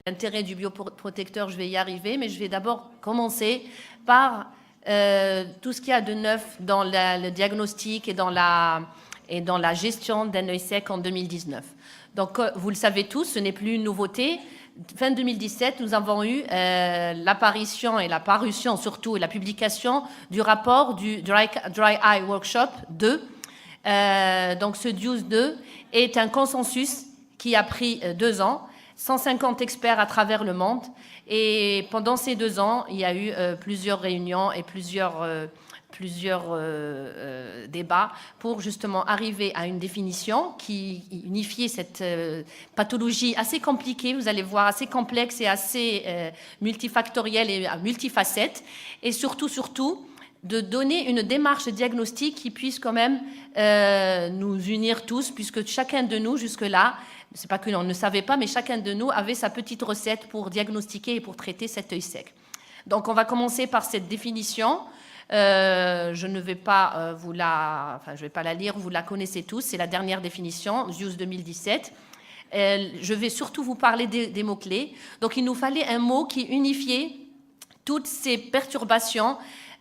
L'intérêt du bioprotecteur, je vais y arriver, mais je vais d'abord commencer par tout ce qu'il y a de neuf dans le diagnostic et dans la gestion d'un œil sec en 2019. Donc, vous le savez tous, ce n'est plus une nouveauté. Fin 2017, nous avons eu l'apparition et la parution, surtout, et la publication du rapport du Dry Eye Workshop 2. Donc, ce DEWS 2 est un consensus qui a pris 2 ans, 150 experts à travers le monde. Et pendant ces 2 ans, il y a eu plusieurs réunions et plusieurs débats pour justement arriver à une définition qui unifie cette pathologie assez compliquée, vous allez voir, assez complexe et assez multifactorielle et multifacette. Et surtout, de donner une démarche diagnostique qui puisse quand même nous unir tous, puisque chacun de nous, jusque-là, c'est pas que l'on ne savait pas, mais chacun de nous avait sa petite recette pour diagnostiquer et pour traiter cet œil sec. Donc, on va commencer par cette définition. Je ne vais pas je vais pas la lire, vous la connaissez tous, c'est la dernière définition, DEWS 2017. Je vais surtout vous parler des mots-clés. Donc, il nous fallait un mot qui unifiait toutes ces perturbations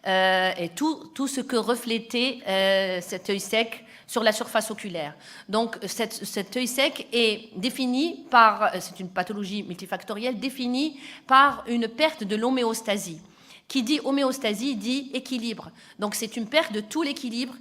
et tout ce que reflétait cet œil sec sur la surface oculaire. Donc, cet œil sec est défini par, c'est une pathologie multifactorielle, définie par une perte de l'homéostasie. Qui dit homéostasie dit équilibre. Donc, c'est une perte de tout l'équilibre,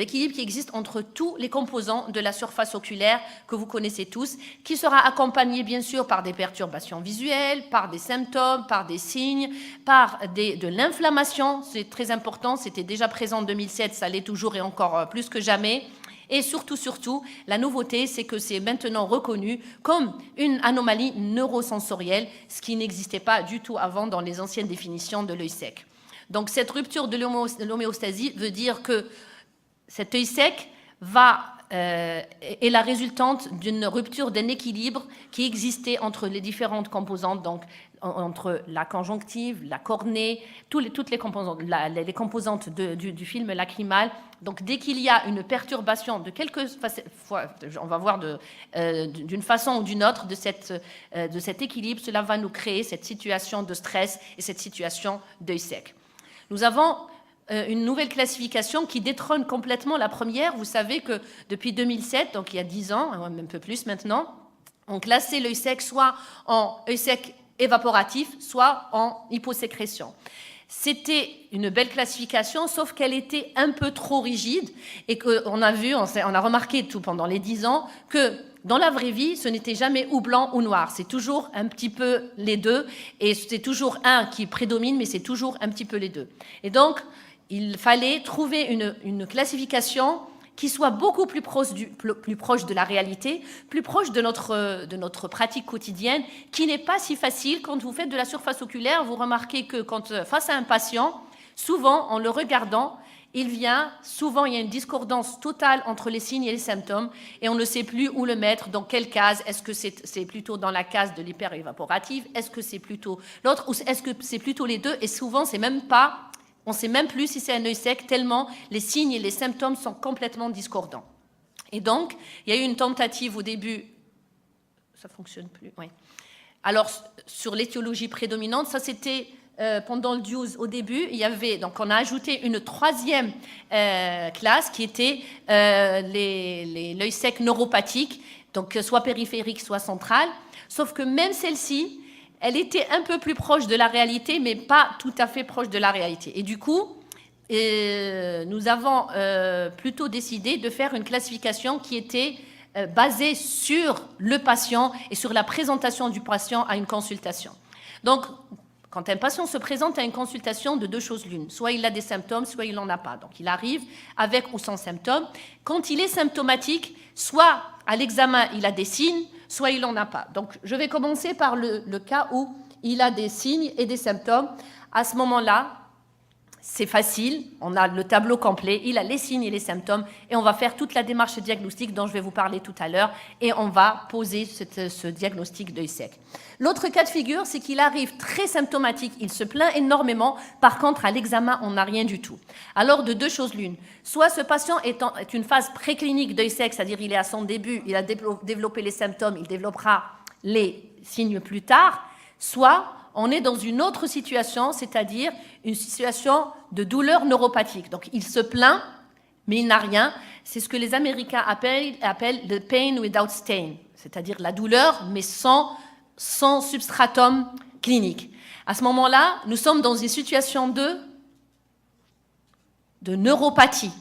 qui existe entre tous les composants de la surface oculaire que vous connaissez tous, qui sera accompagné bien sûr par des perturbations visuelles, par des symptômes, par des signes, par de l'inflammation. C'est très important, c'était déjà présent en 2007, ça l'est toujours et encore plus que jamais. Et surtout, la nouveauté, c'est que c'est maintenant reconnu comme une anomalie neurosensorielle, ce qui n'existait pas du tout avant dans les anciennes définitions de l'œil sec. Donc, cette rupture de l'homéostasie veut dire que cet œil sec est la résultante d'une rupture d'un équilibre qui existait entre les différentes composantes, donc entre la conjonctive, la cornée, toutes les composantes, les composantes du film lacrymal. Donc, dès qu'il y a une perturbation de quelque fois, on va voir d'une façon ou d'une autre de cet équilibre, cela va nous créer cette situation de stress et cette situation d'œil sec. Nous avons une nouvelle classification qui détrône complètement la première. Vous savez que depuis 2007, donc il y a 10 ans, un peu plus maintenant, on classait l'œil sec soit en œil sec évaporatif, soit en hyposécrétion. C'était une belle classification, sauf qu'elle était un peu trop rigide et qu'on a vu, on a remarqué tout pendant les 10 ans que dans la vraie vie, ce n'était jamais ou blanc ou noir. C'est toujours un petit peu les deux et c'est toujours un qui prédomine, mais c'est toujours un petit peu les deux. Et donc, il fallait trouver une classification qui soit beaucoup plus proche de la réalité, plus proche de notre pratique quotidienne, qui n'est pas si facile. Quand vous faites de la surface oculaire, vous remarquez que face à un patient, souvent, en le regardant, souvent il y a une discordance totale entre les signes et les symptômes, et on ne sait plus où le mettre, dans quelle case. Est-ce que c'est plutôt dans la case de l'hyperévaporative? Est-ce que c'est plutôt l'autre? Ou est-ce que c'est plutôt les deux? Et souvent, on ne sait même plus si c'est un œil sec, tellement les signes et les symptômes sont complètement discordants. Et donc, il y a eu une tentative au début. Ça ne fonctionne plus, oui. Alors, sur l'étiologie prédominante, ça c'était pendant le DEWS au début. Donc, on a ajouté une 3e classe qui était l'œil sec neuropathique, donc soit périphérique, soit central. Sauf que même celle-ci, elle était un peu plus proche de la réalité, mais pas tout à fait proche de la réalité. Et du coup, nous avons plutôt décidé de faire une classification qui était basée sur le patient et sur la présentation du patient à une consultation. Donc, quand un patient se présente à une consultation, de 2 choses l'une. Soit il a des symptômes, soit il n'en a pas. Donc, il arrive avec ou sans symptômes. Quand il est symptomatique, soit à l'examen, il a des signes, soit il n'en a pas. Donc, je vais commencer par le cas où il a des signes et des symptômes. À ce moment-là, c'est facile, on a le tableau complet, il a les signes et les symptômes, et on va faire toute la démarche diagnostique dont je vais vous parler tout à l'heure, et on va poser ce diagnostic d'œil sec. L'autre cas de figure, c'est qu'il arrive très symptomatique, il se plaint énormément, par contre, à l'examen, on n'a rien du tout. Alors, de 2 choses l'une, soit ce patient est une phase préclinique d'œil sec, c'est-à-dire il est à son début, il a développé les symptômes, il développera les signes plus tard, soit on est dans une autre situation, c'est-à-dire une situation de douleur neuropathique. Donc, il se plaint, mais il n'a rien. C'est ce que les Américains appellent the pain without stain, c'est-à-dire la douleur, mais sans substratum clinique. À ce moment-là, nous sommes dans une situation de neuropathie.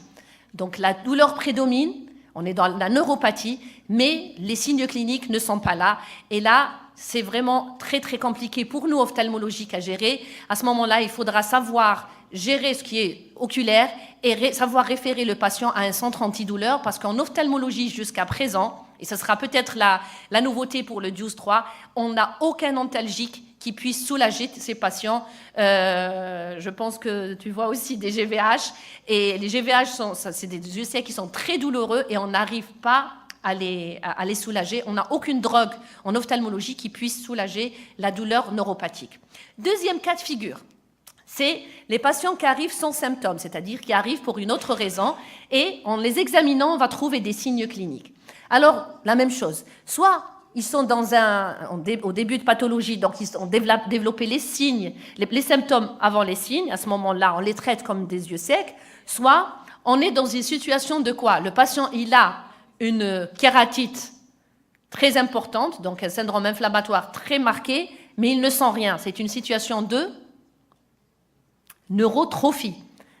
Donc, la douleur prédomine, on est dans la neuropathie, mais les signes cliniques ne sont pas là. Et là, c'est vraiment très, très compliqué pour nous, ophtalmologiques, à gérer. À ce moment-là, il faudra savoir gérer ce qui est oculaire et savoir référer le patient à un centre antidouleur, parce qu'en ophtalmologie, jusqu'à présent, et ce sera peut-être la nouveauté pour le DUSE 3, on n'a aucun antalgique qui puisse soulager ces patients. Je pense que tu vois aussi des GVH, et les GVH, c'est des ESEC qui sont très douloureux et on n'arrive pas à les soulager. On n'a aucune drogue en ophtalmologie qui puisse soulager la douleur neuropathique. Deuxième cas de figure, c'est les patients qui arrivent sans symptômes, c'est-à-dire qui arrivent pour une autre raison, et en les examinant, on va trouver des signes cliniques. Alors, la même chose, soit ils sont au début de pathologie, donc ils ont développé les signes, les symptômes avant les signes, à ce moment-là, on les traite comme des yeux secs, soit on est dans une situation de quoi? Le patient, il a une kératite très importante, donc un syndrome inflammatoire très marqué, mais il ne sent rien. C'est une situation de neurotrophie.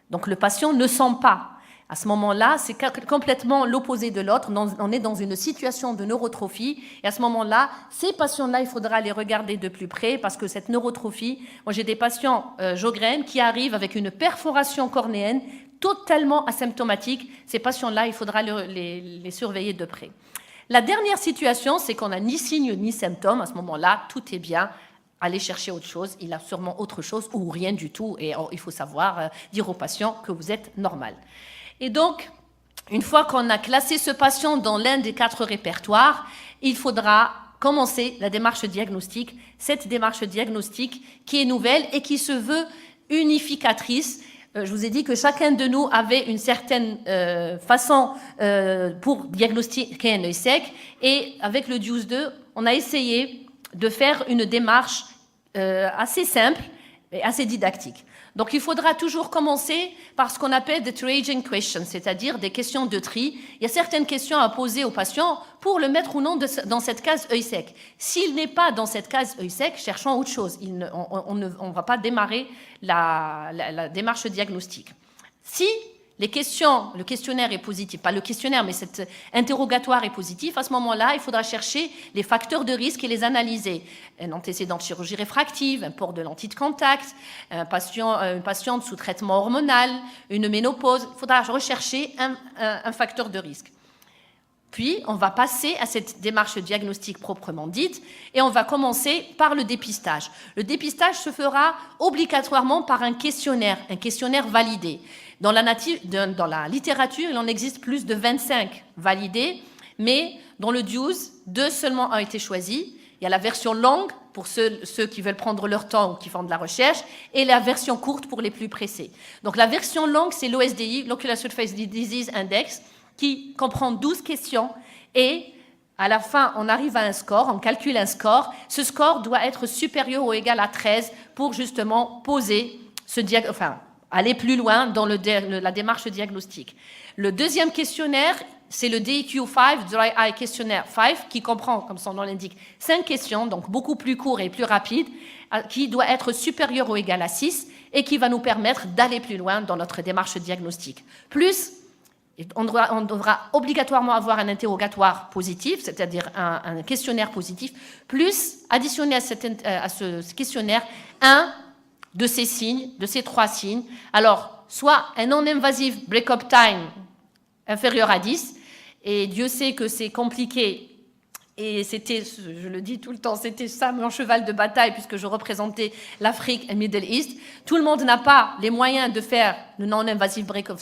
Donc le patient ne sent pas. À ce moment-là, c'est complètement l'opposé de l'autre. On est dans une situation de neurotrophie. Et à ce moment-là, ces patients-là, il faudra les regarder de plus près parce que cette neurotrophie, moi j'ai des patients Sjögren qui arrivent avec une perforation cornéenne totalement asymptomatique. Ces patients-là, il faudra les surveiller de près. La dernière situation, c'est qu'on n'a ni signe ni symptômes. À ce moment-là, tout est bien. Allez chercher autre chose. Il a sûrement autre chose ou rien du tout. Et il faut savoir dire au patient que vous êtes normal. Et donc, une fois qu'on a classé ce patient dans l'un des 4 répertoires, il faudra commencer la démarche diagnostique. Cette démarche diagnostique qui est nouvelle et qui se veut unificatrice. Je vous ai dit que chacun de nous avait une certaine façon pour diagnostiquer un œil sec. Et avec le DUSE 2, on a essayé de faire une démarche assez simple et assez didactique. Donc, il faudra toujours commencer par ce qu'on appelle des triaging questions, c'est-à-dire des questions de tri. Il y a certaines questions à poser au patient pour le mettre ou non dans cette case œil sec. S'il n'est pas dans cette case œil sec, cherchons autre chose. On ne va pas démarrer la démarche diagnostique. Si le questionnaire est positif, pas le questionnaire, mais cet interrogatoire est positif, à ce moment-là, il faudra chercher les facteurs de risque et les analyser. Un antécédent de chirurgie réfractive, un port de lentilles de contact, une patiente sous traitement hormonal, une ménopause. Il faudra rechercher un facteur de risque. Puis, on va passer à cette démarche diagnostique proprement dite et on va commencer par le dépistage. Le dépistage se fera obligatoirement par un questionnaire validé. Dans la littérature, il en existe plus de 25 validés, mais dans le DUSE, 2 seulement ont été choisis. Il y a la version longue pour ceux qui veulent prendre leur temps ou qui font de la recherche, et la version courte pour les plus pressés. Donc la version longue, c'est l'OSDI, l'Ocular Surface Disease Index, qui comprend 12 questions, et à la fin, on arrive à un score, on calcule un score. Ce score doit être supérieur ou égal à 13 pour justement poser aller plus loin dans la démarche diagnostique. Le deuxième questionnaire, c'est le DEQ5, Dry Eye Questionnaire 5, qui comprend, comme son nom l'indique, 5 questions, donc beaucoup plus court et plus rapide, qui doit être supérieur ou égal à 6 et qui va nous permettre d'aller plus loin dans notre démarche diagnostique. Plus, on devra obligatoirement avoir un interrogatoire positif, c'est-à-dire un questionnaire positif, plus additionner à ce questionnaire un de ces signes, de ces 3 signes. Alors, soit un non-invasif break-up time inférieur à 10, et Dieu sait que c'est compliqué, et c'était, je le dis tout le temps, c'était ça mon cheval de bataille, puisque je représentais l'Afrique et le Middle East. Tout le monde n'a pas les moyens de faire le non-invasif break-up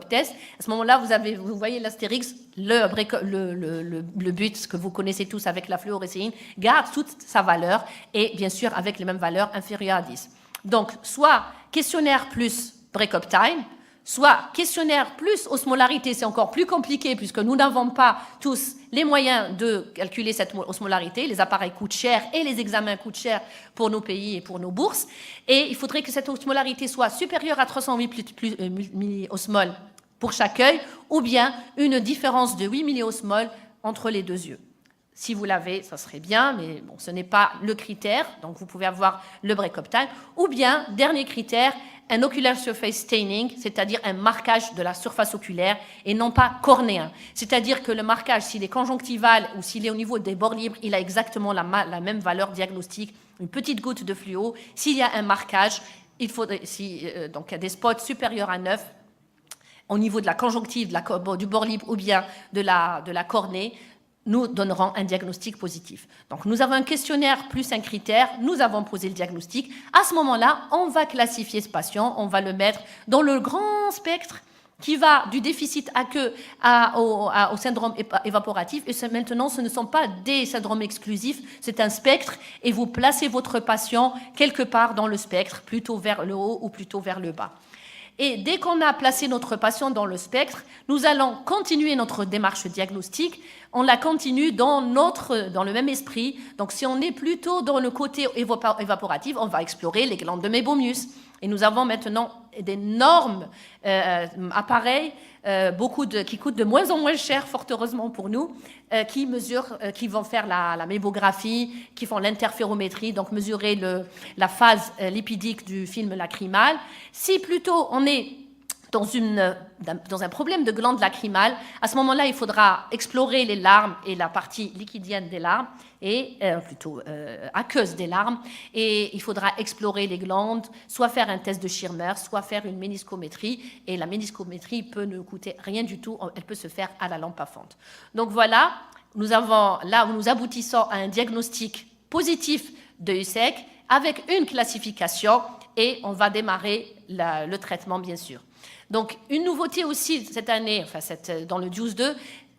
test. À ce moment-là, vous voyez l'astérix, le but que vous connaissez tous avec la fluorescéine, garde toute sa valeur, et bien sûr avec les mêmes valeurs inférieures à 10. Donc, soit questionnaire plus break-up time, soit questionnaire plus osmolarité, c'est encore plus compliqué puisque nous n'avons pas tous les moyens de calculer cette osmolarité, les appareils coûtent cher et les examens coûtent cher pour nos pays et pour nos bourses, et il faudrait que cette osmolarité soit supérieure à 308 milliosmoles pour chaque œil, ou bien une différence de 8 milliosmoles entre les deux yeux. Si vous l'avez, ça serait bien, mais bon, ce n'est pas le critère, donc vous pouvez avoir le break-up time, ou bien, dernier critère, un ocular surface staining, c'est-à-dire un marquage de la surface oculaire et non pas cornéen. C'est-à-dire que le marquage, s'il est conjonctival ou s'il est au niveau des bords libres, il a exactement la même valeur diagnostique, une petite goutte de fluo. S'il y a un marquage, il faudrait, donc des spots supérieurs à 9 au niveau de la conjonctive, du bord libre ou bien de la cornée, nous donnerons un diagnostic positif. Donc, nous avons un questionnaire plus un critère, nous avons posé le diagnostic. À ce moment-là, on va classifier ce patient, on va le mettre dans le grand spectre qui va du déficit aqueux au syndrome évaporatif. Et maintenant, ce ne sont pas des syndromes exclusifs, c'est un spectre et vous placez votre patient quelque part dans le spectre, plutôt vers le haut ou plutôt vers le bas. Et dès qu'on a placé notre patient dans le spectre, nous allons continuer notre démarche diagnostique. On la continue dans le même esprit. Donc, si on est plutôt dans le côté évaporatif, on va explorer les glandes de Mébomius. Et nous avons maintenant d'énormes appareils, qui coûtent de moins en moins cher, fort heureusement pour nous, qui vont faire la mébographie, qui font l'interférométrie, donc mesurer la phase lipidique du film lacrymal. Si plutôt on est dans un problème de glande lacrymale, à ce moment-là, il faudra explorer les larmes et la partie liquidienne des larmes, et plutôt aqueuse des larmes, et il faudra explorer les glandes, soit faire un test de Schirmer, soit faire une méniscométrie, et la méniscométrie peut ne coûter rien du tout, elle peut se faire à la lampe à fente. Donc voilà, nous aboutissons à un diagnostic positif de USEC avec une classification, et on va démarrer le traitement, bien sûr. Donc, une nouveauté aussi cette année, dans le JUICE 2,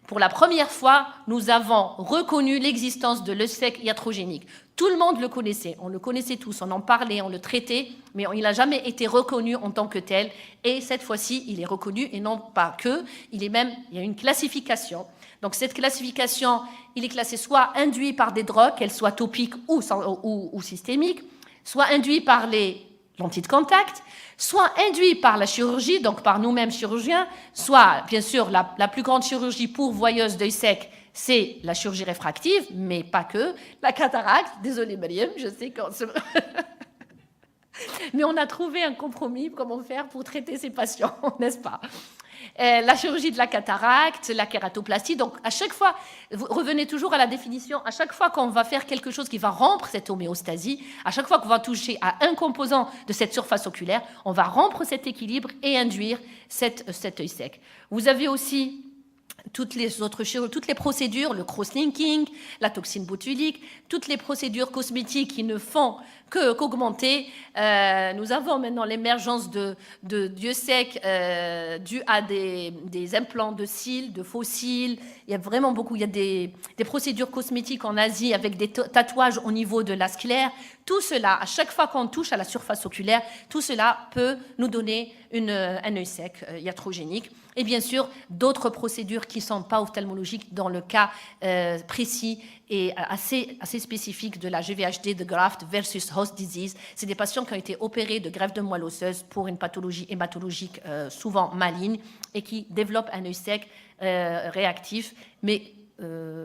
pour la première fois, nous avons reconnu l'existence de l'USEC iatrogénique. Tout le monde le connaissait, on le connaissait tous, on en parlait, on le traitait, mais il n'a jamais été reconnu en tant que tel. Et cette fois-ci, il est reconnu, et non pas que, il y a une classification. Donc, cette classification, il est classé soit induit par des drogues, qu'elles soient topiques ou systémiques, soit induit par les lentilles de contact, soit induit par la chirurgie, donc par nous-mêmes chirurgiens, soit, bien sûr, la plus grande chirurgie pourvoyeuse d'œil sec, c'est la chirurgie réfractive, mais pas que, la cataracte. Désolée, Mariam, je sais qu'on se... Mais on a trouvé un compromis, comment faire pour traiter ces patients, n'est-ce pas? La chirurgie de la cataracte, la kératoplastie. Donc, à chaque fois, vous revenez toujours à la définition, à chaque fois qu'on va faire quelque chose qui va rompre cette homéostasie, à chaque fois qu'on va toucher à un composant de cette surface oculaire, on va rompre cet équilibre et induire cet œil sec. Vous avez aussi toutes les procédures, le cross-linking, la toxine botulique, toutes les procédures cosmétiques qui ne font qu'augmenter. Nous avons maintenant l'émergence de d'yeux secs dû à des implants de cils, de faux cils. Il y a vraiment beaucoup. Il y a des procédures cosmétiques en Asie avec des tatouages au niveau de la sclère. Tout cela, à chaque fois qu'on touche à la surface oculaire, tout cela peut nous donner un œil sec iatrogénique. Et bien sûr, d'autres procédures qui ne sont pas ophtalmologiques dans le cas précis et assez spécifique de la GVHD de graft versus host disease. C'est des patients qui ont été opérés de greffe de moelle osseuse pour une pathologie hématologique souvent maligne et qui développent un œil sec réactif, mais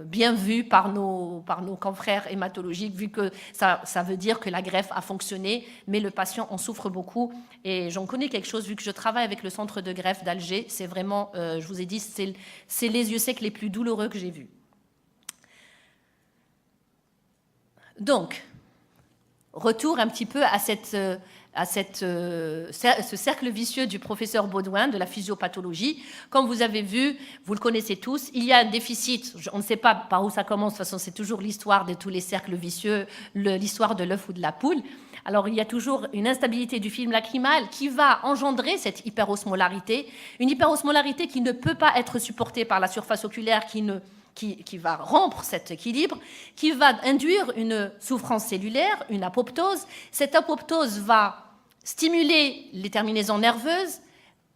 bien vu par nos confrères hématologiques, vu que ça veut dire que la greffe a fonctionné, mais le patient en souffre beaucoup. Et j'en connais quelque chose, vu que je travaille avec le centre de greffe d'Alger. C'est vraiment, je vous ai dit, c'est les yeux secs les plus douloureux que j'ai vus. Donc, retour un petit peu à ce cercle vicieux du professeur Baudouin de la physiopathologie. Comme vous avez vu, vous le connaissez tous, il y a un déficit, on ne sait pas par où ça commence, de toute façon c'est toujours l'histoire de tous les cercles vicieux, l'histoire de l'œuf ou de la poule. Alors il y a toujours une instabilité du film lacrymal qui va engendrer cette hyperosmolarité, une hyperosmolarité qui ne peut pas être supportée par la surface oculaire, qui va rompre cet équilibre, qui va induire une souffrance cellulaire, une apoptose. Cette apoptose va stimuler les terminaisons nerveuses,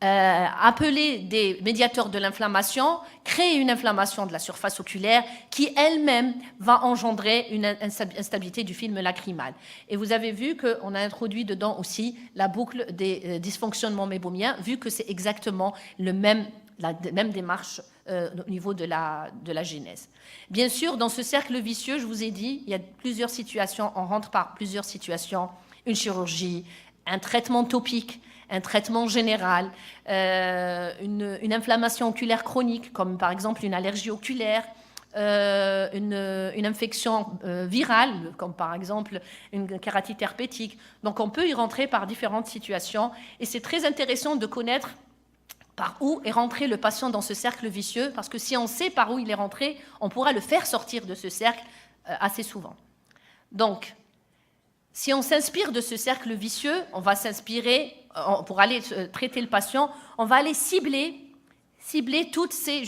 appeler des médiateurs de l'inflammation, créer une inflammation de la surface oculaire qui elle-même va engendrer une instabilité du film lacrymal. Et vous avez vu qu'on a introduit dedans aussi la boucle des dysfonctionnements mébomiens, vu que c'est exactement la même démarche au niveau de la genèse. Bien sûr, dans ce cercle vicieux, je vous ai dit, il y a plusieurs situations, on rentre par plusieurs situations, une chirurgie, un traitement topique, un traitement général, une inflammation oculaire chronique, comme par exemple une allergie oculaire, une infection virale, comme par exemple une kératite herpétique. Donc on peut y rentrer par différentes situations et c'est très intéressant de connaître par où est rentré le patient dans ce cercle vicieux, parce que si on sait par où il est rentré, on pourra le faire sortir de ce cercle assez souvent. Donc, si on s'inspire de ce cercle vicieux, on va s'inspirer, pour aller traiter le patient, on va aller cibler toutes ces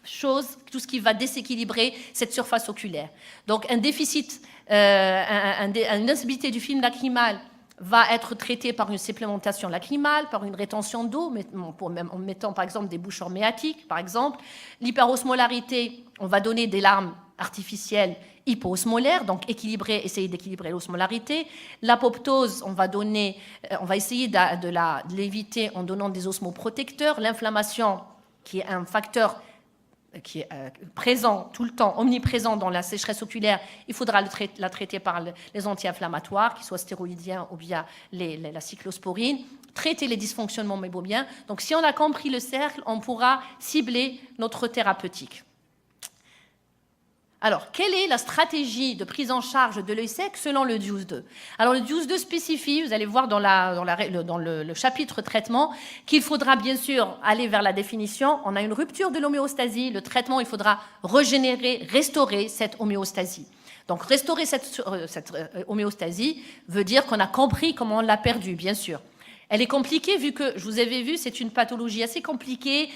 choses, tout ce qui va déséquilibrer cette surface oculaire. Donc, un déficit, une instabilité du film lacrymal va être traité par une supplémentation lacrymale, par une rétention d'eau, en mettant par exemple des bouchons méatiques, par exemple. L'hyperosmolarité, on va donner des larmes artificielles hypoosmolaires, donc essayer d'équilibrer l'osmolarité. L'apoptose, on va essayer de l'éviter en donnant des osmoprotecteurs. L'inflammation, qui est un facteur qui est présent tout le temps, omniprésent dans la sécheresse oculaire, il faudra la traiter par les anti-inflammatoires, qu'ils soient stéroïdiens ou bien la cyclosporine, traiter les dysfonctionnements mébomiens. Donc si on a compris le cercle, on pourra cibler notre thérapeutique. Alors, quelle est la stratégie de prise en charge de l'œil sec selon le DIUS-2 ? Alors, le DIUS-2 spécifie, vous allez voir dans le chapitre traitement, qu'il faudra bien sûr aller vers la définition. On a une rupture de l'homéostasie. Le traitement, il faudra restaurer cette homéostasie. Donc, restaurer cette homéostasie veut dire qu'on a compris comment on l'a perdue, bien sûr. Elle est compliquée vu que, je vous avais vu, c'est une pathologie assez compliquée,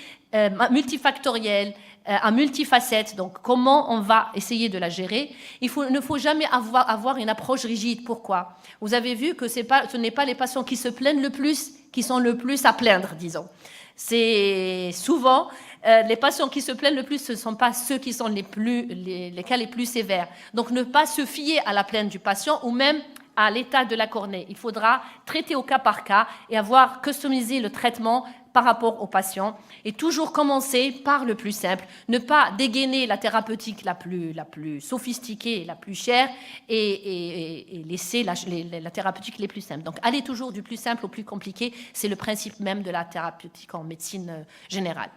multifactorielle, à multifacettes. Donc, comment on va essayer de la gérer ? Il ne faut jamais avoir une approche rigide. Pourquoi ? Vous avez vu que ce n'est pas les patients qui se plaignent le plus qui sont le plus à plaindre, disons. C'est souvent les patients qui se plaignent le plus, ce ne sont pas ceux qui sont les cas les plus sévères. Donc, ne pas se fier à la plainte du patient ou même à l'état de la cornée. Il faudra traiter au cas par cas et avoir customisé le traitement par rapport au patient et toujours commencer par le plus simple, ne pas dégainer la thérapeutique la plus sophistiquée, la plus chère et laisser la thérapeutique les plus simples. Donc, aller toujours du plus simple au plus compliqué, c'est le principe même de la thérapeutique en médecine générale.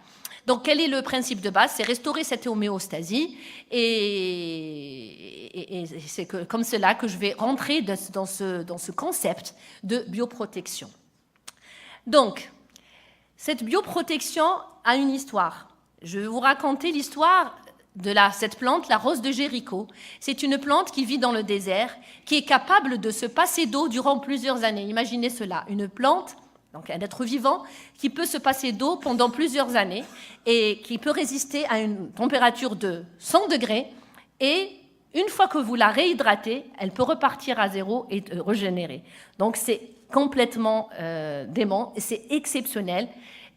Donc, quel est le principe de base ? C'est restaurer cette homéostasie et c'est comme cela que je vais rentrer dans ce concept de bioprotection. Donc, cette bioprotection a une histoire. Je vais vous raconter l'histoire de cette plante, la rose de Jéricho. C'est une plante qui vit dans le désert, qui est capable de se passer d'eau durant plusieurs années. Imaginez cela, une plante, donc un être vivant, qui peut se passer d'eau pendant plusieurs années et qui peut résister à une température de 100 degrés. Et une fois que vous la réhydratez, elle peut repartir à zéro et régénérer. Donc c'est complètement dément et c'est exceptionnel.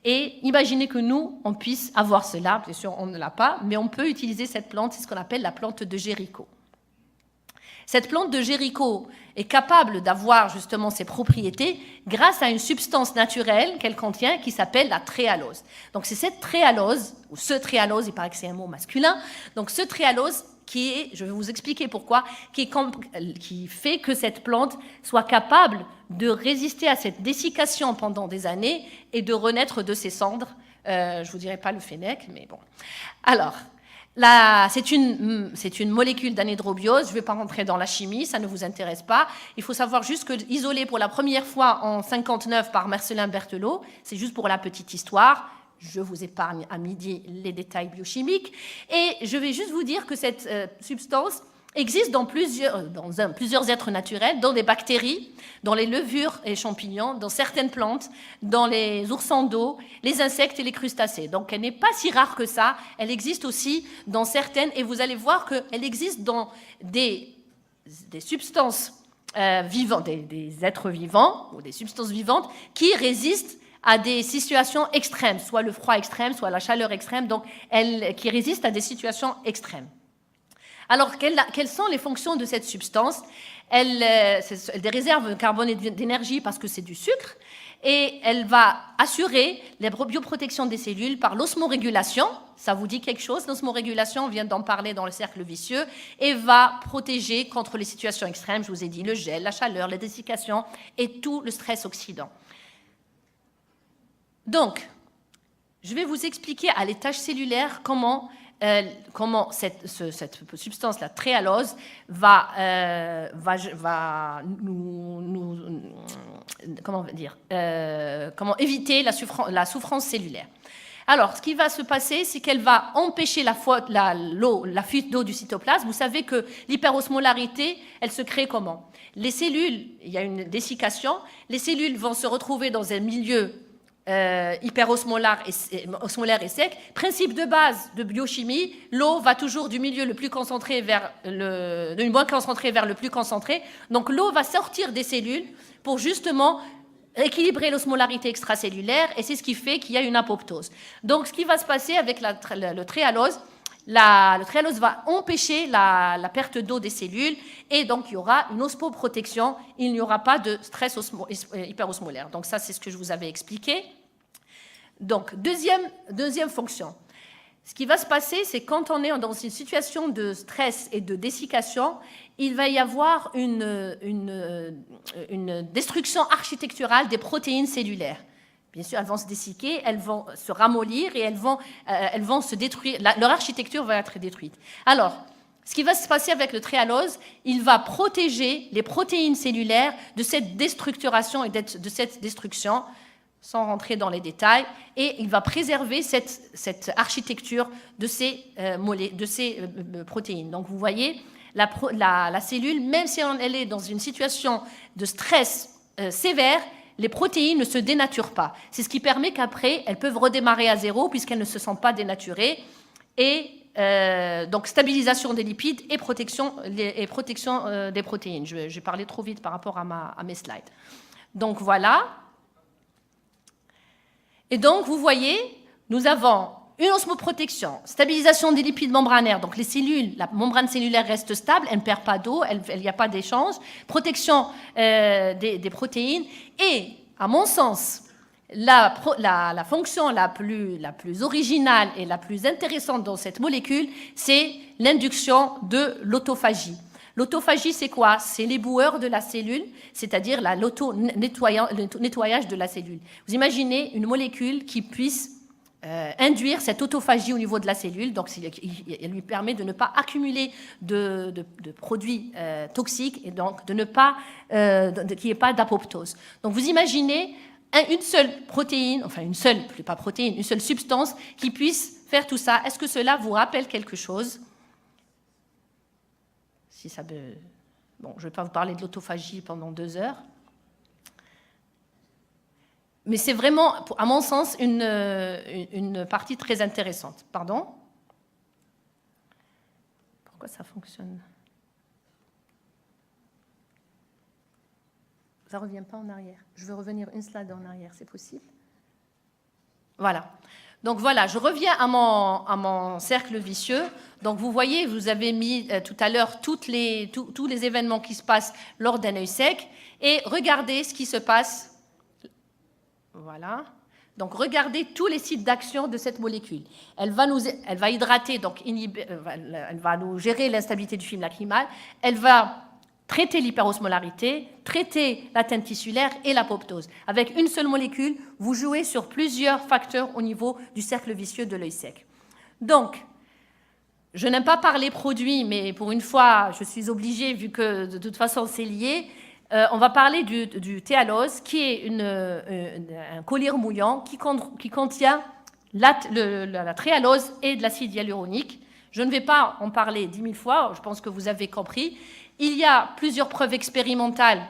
Et imaginez que nous, on puisse avoir cela. Bien sûr, on ne l'a pas, mais on peut utiliser cette plante, c'est ce qu'on appelle la plante de Jéricho. Cette plante de Jéricho est capable d'avoir justement ces propriétés grâce à une substance naturelle qu'elle contient qui s'appelle la tréhalose. Donc c'est cette tréhalose, ou ce tréhalose, il paraît que c'est un mot masculin, donc ce tréhalose qui est, je vais vous expliquer pourquoi, qui fait que cette plante soit capable de résister à cette dessiccation pendant des années et de renaître de ses cendres. Je ne vous dirai pas le fennec, mais bon. Alors, c'est une molécule d'anédrobiose. Je ne vais pas rentrer dans la chimie, ça ne vous intéresse pas. Il faut savoir juste que isolée pour la première fois en 1959 par Marcellin Berthelot, c'est juste pour la petite histoire. Je vous épargne à midi les détails biochimiques. Et je vais juste vous dire que cette substance existe dans plusieurs êtres naturels, dans des bactéries, dans les levures et champignons, dans certaines plantes, dans les oursins d'eau, les insectes et les crustacés. Donc elle n'est pas si rare que ça. Elle existe aussi dans certaines, et vous allez voir qu'elle existe dans des substances vivantes, des êtres vivants ou des substances vivantes qui résistent à des situations extrêmes, soit le froid extrême, soit la chaleur extrême, donc qui résiste à des situations extrêmes. Alors, quelles sont les fonctions de cette substance? Elle des réserves de carbone et d'énergie parce que c'est du sucre, et elle va assurer la bioprotection des cellules par l'osmorégulation. Ça vous dit quelque chose? L'osmorégulation, on vient d'en parler dans le cercle vicieux, et va protéger contre les situations extrêmes, je vous ai dit, le gel, la chaleur, la dessiccation et tout le stress oxydant. Donc, je vais vous expliquer à l'étage cellulaire comment cette substance, la tréhalose, va comment éviter la souffrance cellulaire. Alors, ce qui va se passer, c'est qu'elle va empêcher la fuite d'eau du cytoplasme. Vous savez que l'hyperosmolarité, elle se crée comment? Les cellules, il y a une dessiccation, les cellules vont se retrouver dans un milieu hyperosmolaire et sec. Principe de base de biochimie, l'eau va toujours du milieu le plus concentré vers le moins concentré vers le plus concentré. Donc l'eau va sortir des cellules pour justement équilibrer l'osmolarité extracellulaire, et c'est ce qui fait qu'il y a une apoptose. Donc ce qui va se passer avec le tréhalose, le tréhalose va empêcher la perte d'eau des cellules, et donc il y aura une osmoprotection, il n'y aura pas de stress hyperosmolaire. Donc ça, c'est ce que je vous avais expliqué. Donc, deuxième fonction. Ce qui va se passer, c'est quand on est dans une situation de stress et de dessiccation, il va y avoir une destruction architecturale des protéines cellulaires. Bien sûr, elles vont se dessicquer, elles vont se ramollir et elles vont se détruire. Leur architecture va être détruite. Alors, ce qui va se passer avec le tréhalose, il va protéger les protéines cellulaires de cette déstructuration et de cette destruction, sans rentrer dans les détails, et il va préserver cette architecture de ces protéines. Donc, vous voyez, la cellule, même si elle est dans une situation de stress sévère, les protéines ne se dénaturent pas. C'est ce qui permet qu'après, elles peuvent redémarrer à zéro puisqu'elles ne se sentent pas dénaturées. Et donc, stabilisation des lipides et protection des protéines. J'ai parlé trop vite par rapport à mes slides. Donc, voilà. Et donc, vous voyez, nous avons une osmoprotection, stabilisation des lipides membranaires, donc les cellules, la membrane cellulaire reste stable, elle ne perd pas d'eau, il n'y a pas d'échange, protection des protéines, et, à mon sens, la fonction la plus originale et la plus intéressante dans cette molécule, c'est l'induction de l'autophagie. L'autophagie, c'est quoi? C'est l'éboueur de la cellule, c'est-à-dire l'auto-nettoyage de la cellule. Vous imaginez une molécule qui puisse induire cette autophagie au niveau de la cellule, donc elle lui permet de ne pas accumuler de produits toxiques et donc de ne pas qu'il n'y ait pas d'apoptose. Donc vous imaginez une seule protéine, enfin une seule substance qui puisse faire tout ça. Est-ce que cela vous rappelle quelque chose? Si ça bon, je ne vais pas vous parler de l'autophagie pendant 2 heures. Mais c'est vraiment, à mon sens, une partie très intéressante. Pardon? Pourquoi ça fonctionne? Ça ne revient pas en arrière. Je veux revenir une slide en arrière, c'est possible? Voilà. Donc voilà, je reviens à mon cercle vicieux. Donc vous voyez, vous avez mis tout à l'heure tous les événements qui se passent lors d'un œil sec. Et regardez ce qui se passe. Voilà. Donc regardez tous les sites d'action de cette molécule. Elle va hydrater, donc elle va nous gérer l'instabilité du film lacrymal. Elle va traiter l'hyperosmolarité, traiter l'atteinte tissulaire et l'apoptose. Avec une seule molécule, vous jouez sur plusieurs facteurs au niveau du cercle vicieux de l'œil sec. Donc, je n'aime pas parler produits, mais pour une fois, je suis obligée, vu que de toute façon c'est lié. On va parler du théalose, qui est un collyre mouillant qui contient la tréhalose et de l'acide hyaluronique. Je ne vais pas en parler 10 000 fois, je pense que vous avez compris. Il y a plusieurs preuves expérimentales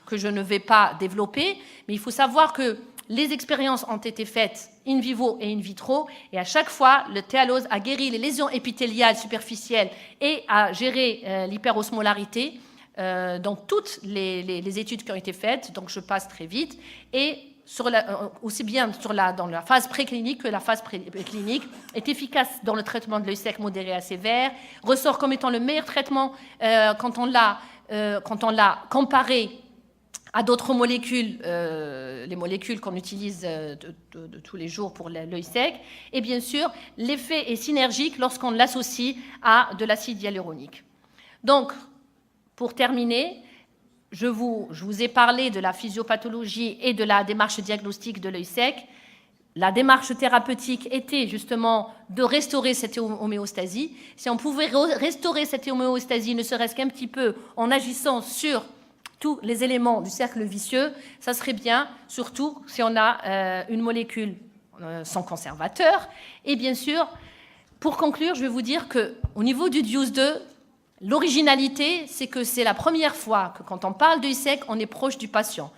que je ne vais pas développer, mais il faut savoir que les expériences ont été faites in vivo et in vitro, et à chaque fois, le théalose a guéri les lésions épithéliales superficielles et a géré l'hyperosmolarité dans toutes les études qui ont été faites, donc je passe très vite. Et aussi bien dans la phase préclinique que la phase clinique, est efficace dans le traitement de l'œil sec modéré à sévère, ressort comme étant le meilleur traitement quand on l'a comparé à d'autres molécules, les molécules qu'on utilise de tous les jours pour l'œil sec. Et bien sûr, l'effet est synergique lorsqu'on l'associe à de l'acide hyaluronique. Donc, pour terminer, je vous ai parlé de la physiopathologie et de la démarche diagnostique de l'œil sec. La démarche thérapeutique était justement de restaurer cette homéostasie. Si on pouvait restaurer cette homéostasie, ne serait-ce qu'un petit peu, en agissant sur tous les éléments du cercle vicieux, ça serait bien, surtout si on a une molécule sans conservateur. Et bien sûr, pour conclure, je vais vous dire qu'au niveau du DUSE2, l'originalité, c'est que c'est la première fois que quand on parle d'œil sec, on est proche du patient.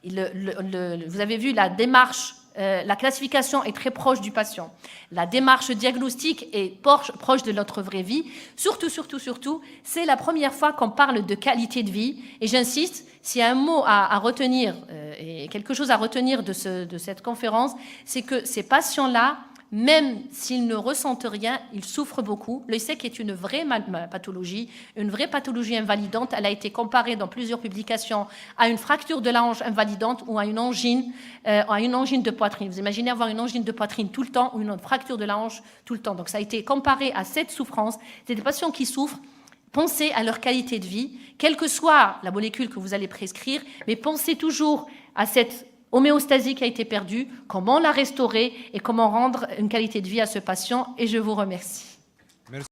Vous avez vu la démarche, la classification est très proche du patient. La démarche diagnostique est proche de notre vraie vie. Surtout, c'est la première fois qu'on parle de qualité de vie. Et j'insiste, s'il y a un mot à retenir et quelque chose à retenir de cette conférence, c'est que ces patients-là, même s'ils ne ressentent rien, ils souffrent beaucoup. L'œil sec est une vraie pathologie, une vraie pathologie invalidante. Elle a été comparée dans plusieurs publications à une fracture de la hanche invalidante ou à une angine de poitrine. Vous imaginez avoir une angine de poitrine tout le temps ou une fracture de la hanche tout le temps. Donc ça a été comparé à cette souffrance. C'est des patients qui souffrent. Pensez à leur qualité de vie, quelle que soit la molécule que vous allez prescrire, mais pensez toujours à cette homéostasie qui a été perdue, comment la restaurer et comment rendre une qualité de vie à ce patient. Et je vous remercie.